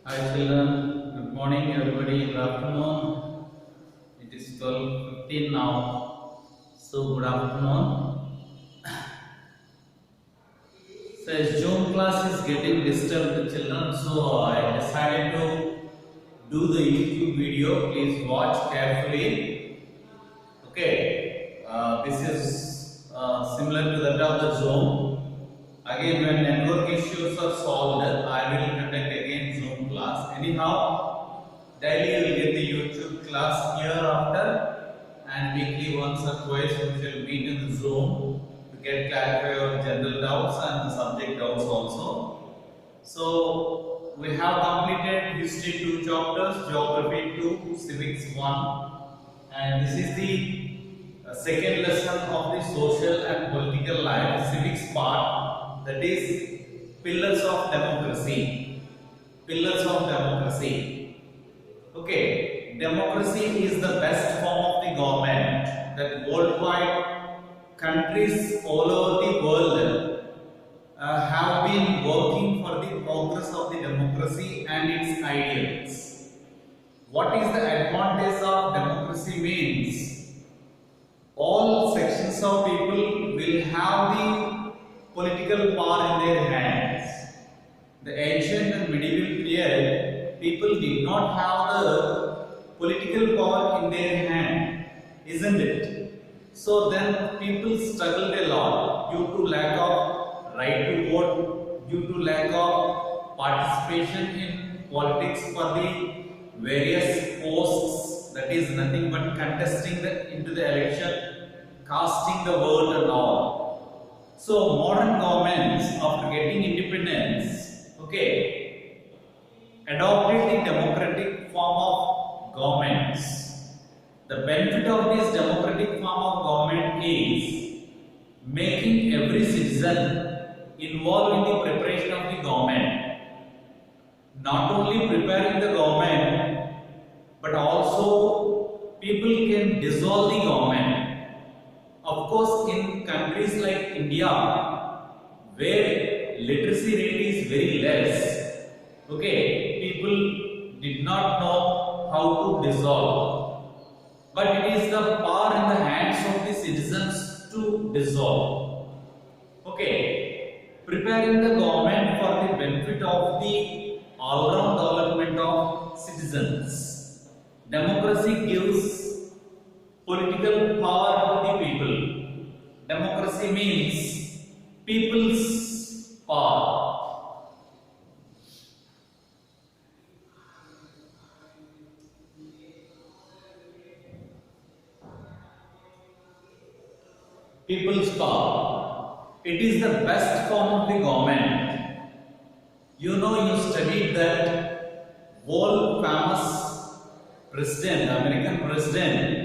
Hi children, good morning everybody, good afternoon. It is 12:15 now. So good afternoon. So as Zoom class is getting disturbed children, so I decided to do the YouTube video. Please watch carefully. Okay, this is similar to that of the Zoom. Again, when network issues are solved, I will conduct again Zoom class. Anyhow, daily you will get the YouTube class hereafter, and weekly once or twice we shall meet in the Zoom to get clarify your general doubts and the subject doubts also. So we have completed history 2 chapters, geography 2, civics 1, and this is the second lesson of the social and political life, civics part, that is pillars of democracy. Pillars of democracy. Okay, democracy is the best form of the government that worldwide countries all over the world have been working for the progress of the democracy and its ideals. What is the advantage of democracy means? All sections of people will have the political power in their hands. The ancient and medieval period, people did not have the political power in their hand, isn't it? So then people struggled a lot due to lack of right to vote, due to lack of participation in politics for the various posts, that is nothing but contesting into the election, casting the vote and all. So modern governments, after getting independence, okay, adopted the democratic form of governments. The benefit of this democratic form of government is making every citizen involved in the preparation of the government. Not only preparing the government, but also people can dissolve the government. Of course, in countries like India, where literacy rate is very less, okay, people did not know how to dissolve. But it is the power in the hands of the citizens to dissolve. Okay, preparing the government for the benefit of the all-round development of citizens. Democracy gives political power to the people. Democracy means people's power. People's power. It is the best form of the government. You know, you studied that world famous president, American president,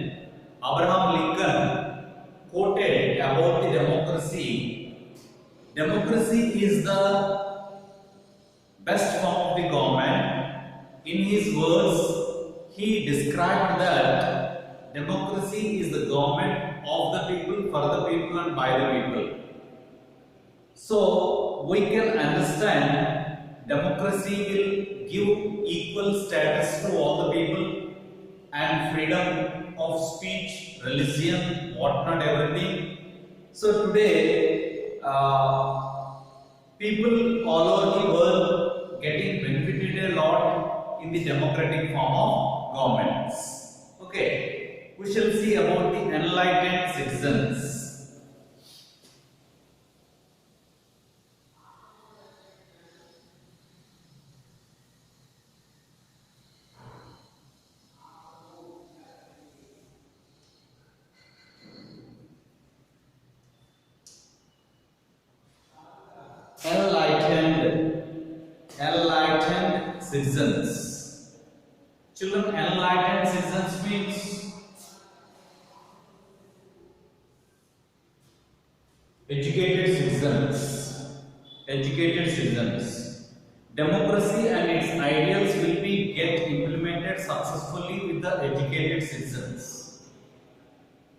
Abraham Lincoln, quoted about the democracy. Democracy is the best form of the government. In his words, he described that democracy is the government of the people, for the people, and by the people. So we can understand democracy will give equal status to all the people and freedom of speech, religion, whatnot, everything. So today, people all over the world getting benefited a lot in the democratic form of governments. Okay, we shall see about the enlightened citizens. Enlightened citizens. Children, enlightened citizens means educated citizens. Educated citizens. Democracy and its ideals will be get implemented successfully with the educated citizens.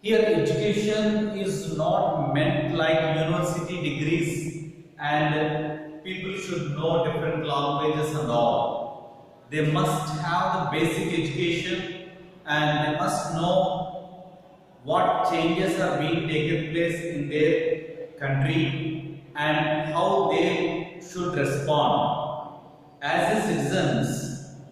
Here, education is not meant like university degrees and people should know different languages and all. They must have the basic education and they must know what changes are being taken place in their country and how they should respond. As a citizens,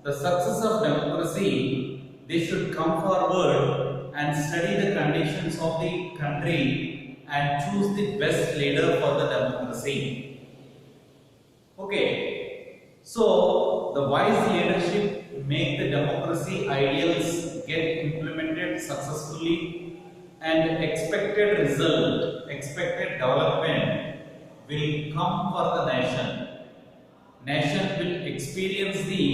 the success of democracy, they should come forward and study the conditions of the country and choose the best leader for the democracy. Okay, so the wise leadership make the democracy ideals get implemented successfully and expected development will come for the nation. Nation will experience the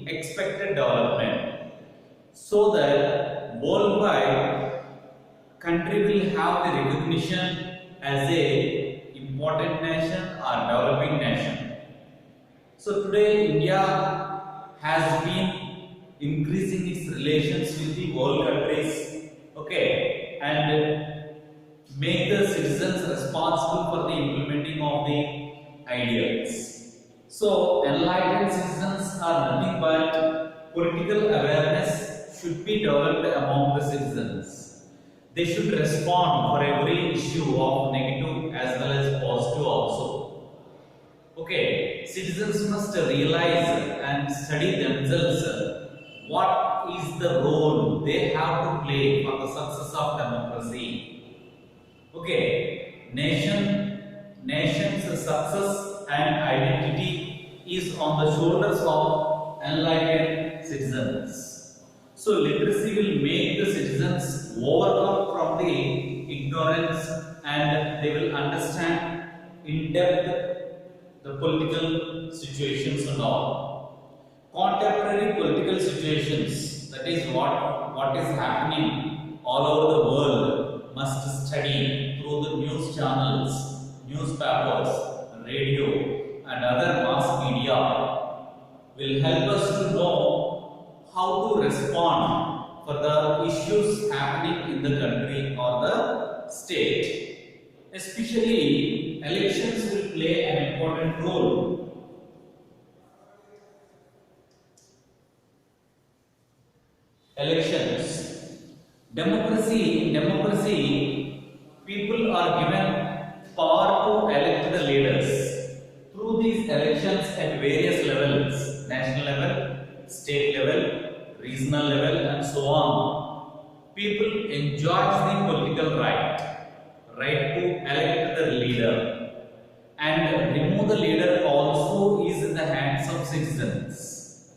expected development so that worldwide country will have the recognition as a important nation or developing nation. So today India has been increasing its relations with the world countries, okay, and make the citizens responsible for the implementing of the ideals. So enlightened citizens are nothing but political awareness should be developed among the citizens. They should respond for every issue of negative as well as positive also. Okay, citizens must realize and study themselves what is the role they have to play for the success of democracy. Okay, nation's success and identity is on the shoulders of enlightened citizens. So literacy will make the citizens overcome from the ignorance and they will understand in depth the political situations and all. Contemporary political situations, that is what is happening all over the world, must study through the news channels, newspapers, radio and other mass media will help us to know how to respond for the issues happening in the country or the state. Especially elections will play an important role. Elections. In democracy, people are given power to elect the leaders. Through these elections at various levels, national level, state level, regional level and so on, people enjoy the political right to elect the leader, and remove the leader also is in the hands of citizens.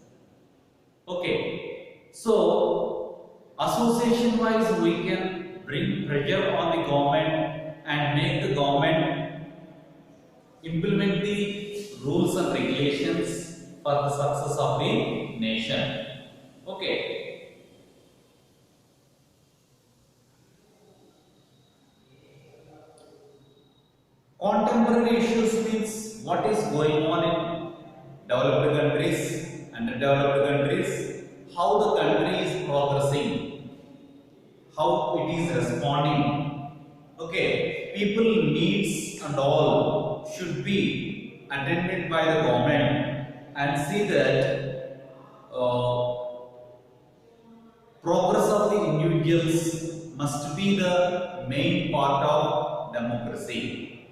Okay, so association wise we can bring pressure on the government and make the government implement the rules and regulations for the success of the nation. Okay. Contemporary issues means what is going on in developed countries, underdeveloped countries, how the country is progressing, how it is responding. Okay, people needs and all should be attended by the government and see that progress of the individuals must be the main part of democracy.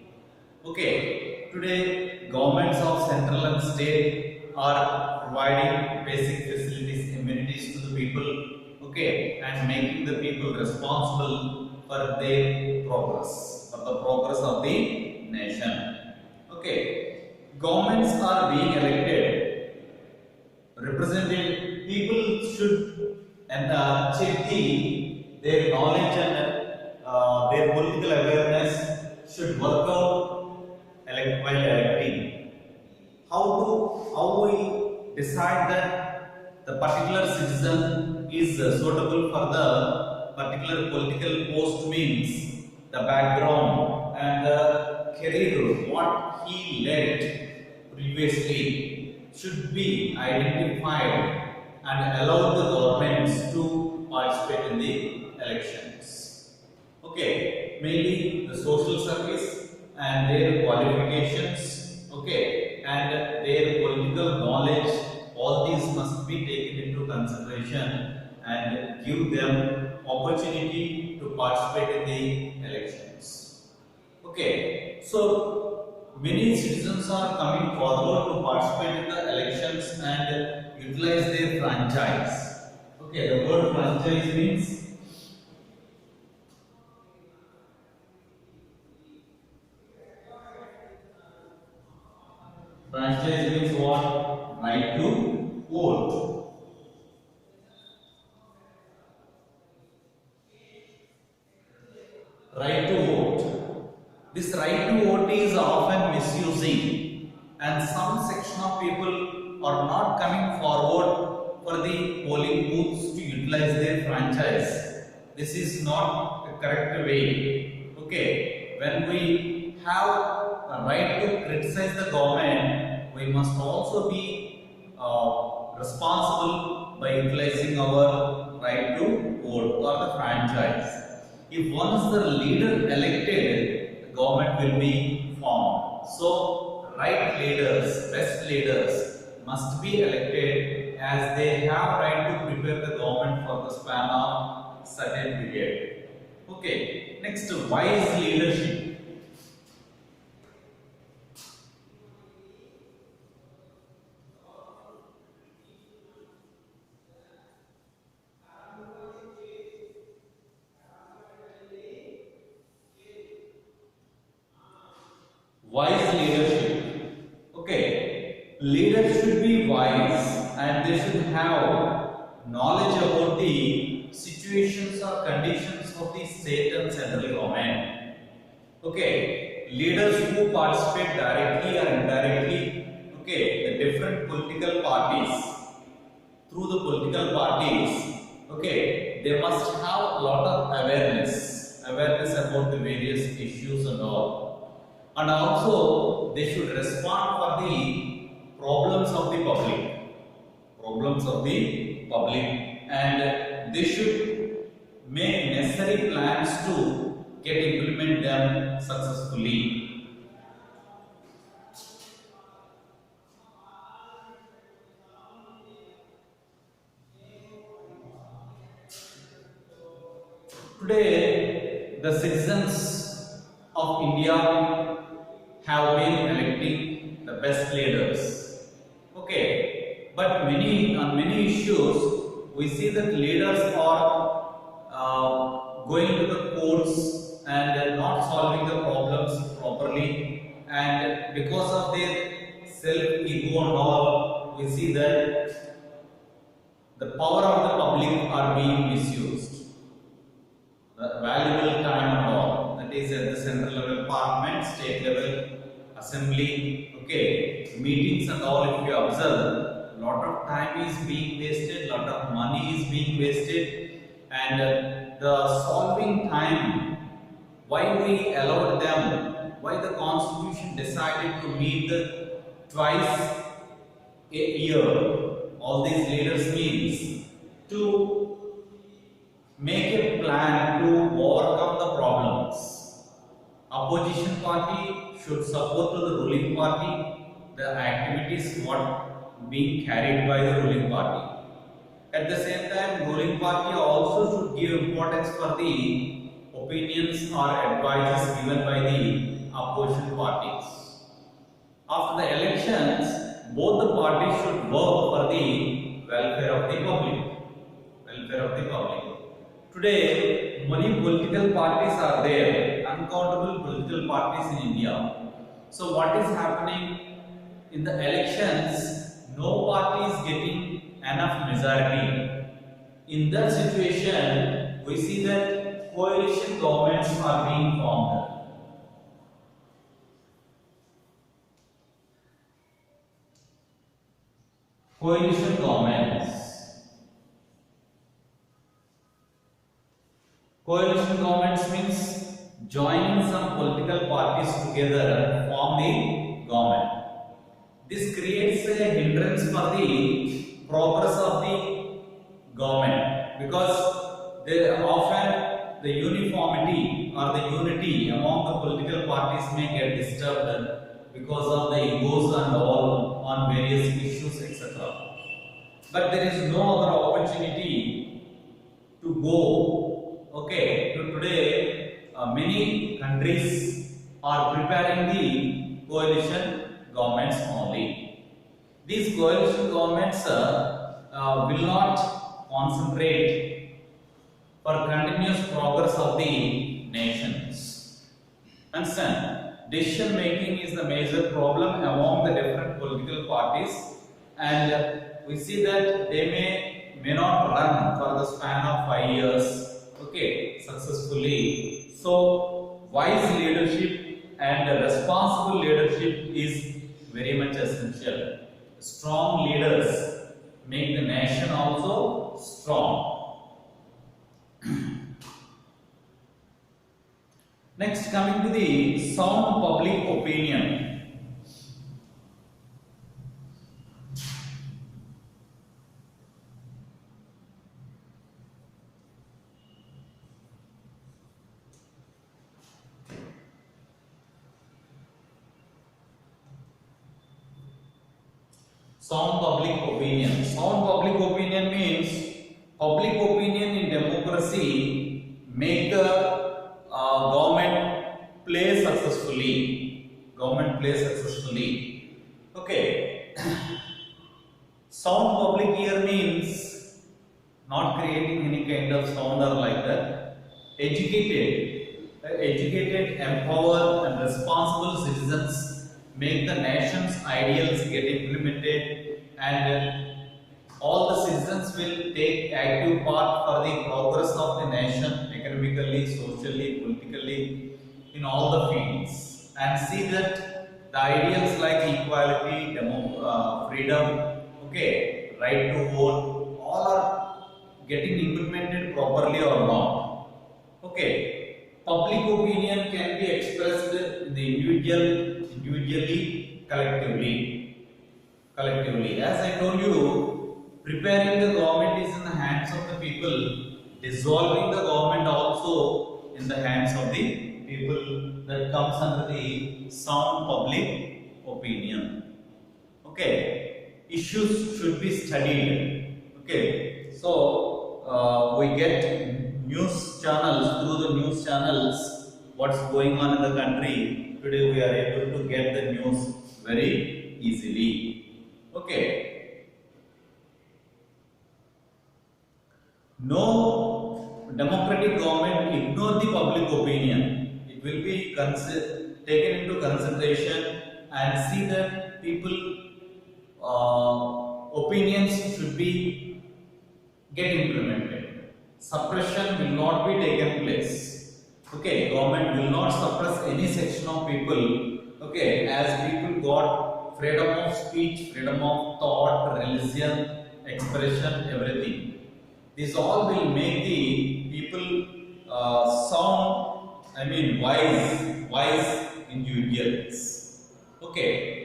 Okay, today governments of central and state are providing basic facilities, amenities to the people, okay, and making the people responsible for their progress, for the progress of the nation. Okay, governments are being elected, represented, people should check their knowledge and their political awareness should work out while electing. How we decide that the particular citizen is suitable for the particular political post means the background and the career what he led previously should be identified and allow the governments to participate in the elections. Okay, mainly the social service and their qualifications, okay, and their political knowledge all these must be taken into consideration and give them opportunity to participate in the elections. Okay, so many citizens are coming forward to participate in the elections and utilize their franchise. Okay, the word franchise means what? Right to vote. Right to vote. This right to vote is often misusing, and some section of people are not coming forward for the polling booths to utilize their franchise. This is not the correct way. Okay, when we have a right to criticize the government, we must also be responsible by utilizing our right to vote or the franchise. If once the leader elected, the government will be formed. So, right leaders, best leaders must be elected as they have right to prepare the government for the span of certain period. Okay, next, wise leadership. Wise leadership. Okay, leaders should be wise and they should have knowledge about the situations or conditions of the state and central government. Okay, leaders who participate directly or indirectly, okay, the different political parties, through the political parties, okay, they must have a lot of awareness about the various issues and all. And also, they should respond for the problems of the public, and they should make necessary plans to implement them successfully. Today, the citizens of India have been electing the best leaders. Okay, but on many issues we see that leaders are going to the courts and not solving the problems properly, and because of their self ego and all, we see that the power of the public are being misused. The valuable time and all, that is at the central level parliament, state level assembly, okay, meetings and all, if you observe, lot of time is being wasted, lot of money is being wasted, and the solving time, why we allowed them, why the constitution decided to meet the twice a year, all these leaders means to make a plan to overcome the problems. Opposition party should support to the ruling party the activities what being carried by the ruling party. At the same time, ruling party also should give importance for the opinions or advices given by the opposition parties. After the elections, both the parties should work for the welfare of the public. Today, many political parties are there, uncountable political parties in India. So what is happening in the elections? No party is getting enough majority. In that situation, we see that coalition governments are being formed. Coalition governments. Coalition governments means joining some political parties together and form the government. This creates a hindrance for the progress of the government, because there often the uniformity or the unity among the political parties may get disturbed because of the egos and all on various issues, etc. but there is no other opportunity to go. Okay, to today many countries are preparing the coalition governments only. These coalition governments will not concentrate for continuous progress of the nations. Understand? Decision making is the major problem among the different political parties, and we see that they may not run for the span of 5 years. Okay, successfully. So, wise leadership and responsible leadership is very much essential. Strong leaders make the nation also strong. Next, coming to the sound public opinion. Sound public opinion. Sound public opinion means public opinion in democracy make the government play successfully. Government play successfully. Okay. Sound public here means not creating any kind of sound or like that. Educated, empowered, and responsible citizens make the nation's ideals get implemented, and all the citizens will take active part for the progress of the nation economically, socially, politically, in all the fields, and see that the ideals like equality, freedom, okay, right to vote, all are getting implemented properly or not. Okay, public opinion can be expressed in the individually, collectively. As I told you, preparing the government is in the hands of the people. Dissolving the government also in the hands of the people. That comes under the sound public opinion. Okay, issues should be studied. Okay, so we get news channels, through the news channels what's going on in the country. Today we are able to get the news very easily. Okay, no democratic government ignore the public opinion. It will be taken into consideration and see that people opinions should be get implemented. Suppression will not be taken place. Okay, government will not suppress any section of people. Okay, as people got freedom of speech, freedom of thought, religion, expression, everything. This all will make the people wise individuals. Okay.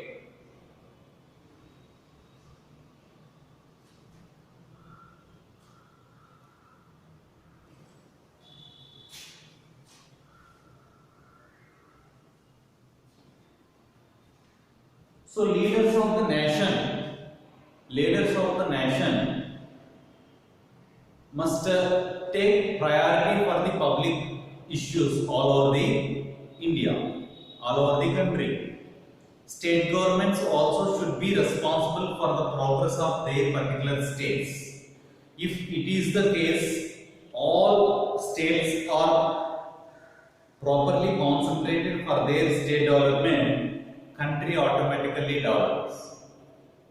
So leaders of the nation must take priority for the public issues all over the India, all over the country. State governments also should be responsible for the progress of their particular states. If it is the case, all states are properly concentrated for their state development, country automatically develops.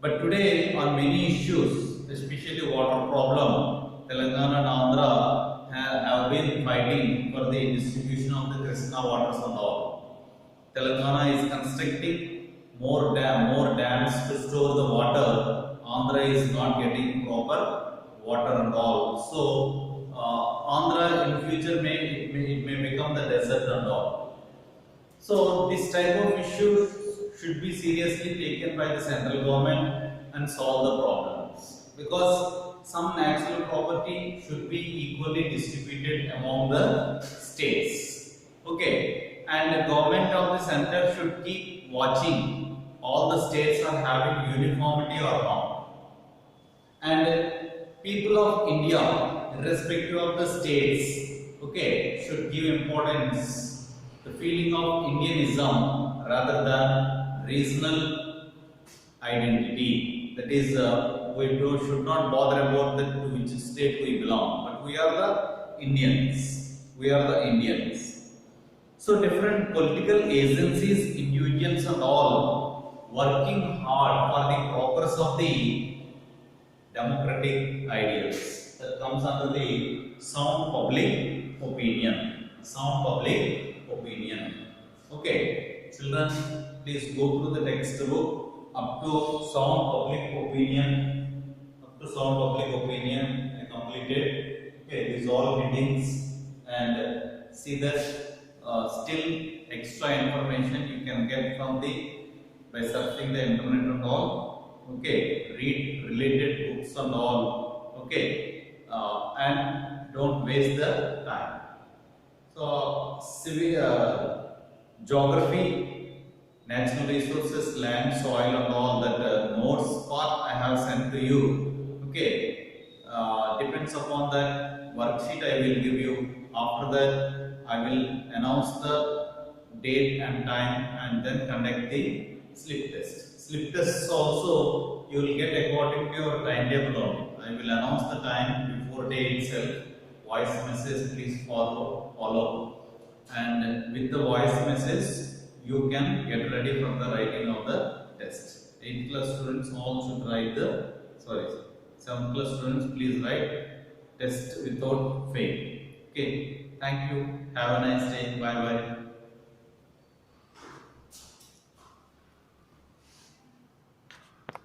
But today, on many issues, especially water problem, Telangana and Andhra have been fighting for the distribution of the Krishna waters and all. Telangana is constructing more dams to store the water. Andhra is not getting proper water and all. So Andhra in future it may become the desert and all. So this type of issues should be seriously taken by the central government and solve the problems, because some natural property should be equally distributed among the states. Okay, and the government of the center should keep watching all the states are having uniformity or not, And people of India, irrespective of the states, okay, should give importance the feeling of Indianism rather than regional identity. That is, should not bother about the, to which state we belong, but we are the Indians. We are the Indians. So different political agencies, individuals and all working hard for the progress of the democratic ideals. That comes under the sound public opinion. Sound public opinion. Okay, children, please go through the textbook up to sound public opinion. Up to sound public opinion, I completed. Okay, these all headings, and see that still extra information you can get from the by surfing the internet and all. Okay, read related books and all. Okay, and don't waste the time. So, geography, natural resources, land, soil, and all that notes part I have sent to you. Okay, depends upon that worksheet I will give you. After that, I will announce the date and time, and then conduct the slip test. Slip tests also you will get according to your timetable only. I will announce the time before day itself. Voice message, please follow, and with the voice message you can get ready from the writing of the test. 8th class students all should write the, sorry, 7th class students please write test without fail. Okay, thank you, have a nice day, bye bye.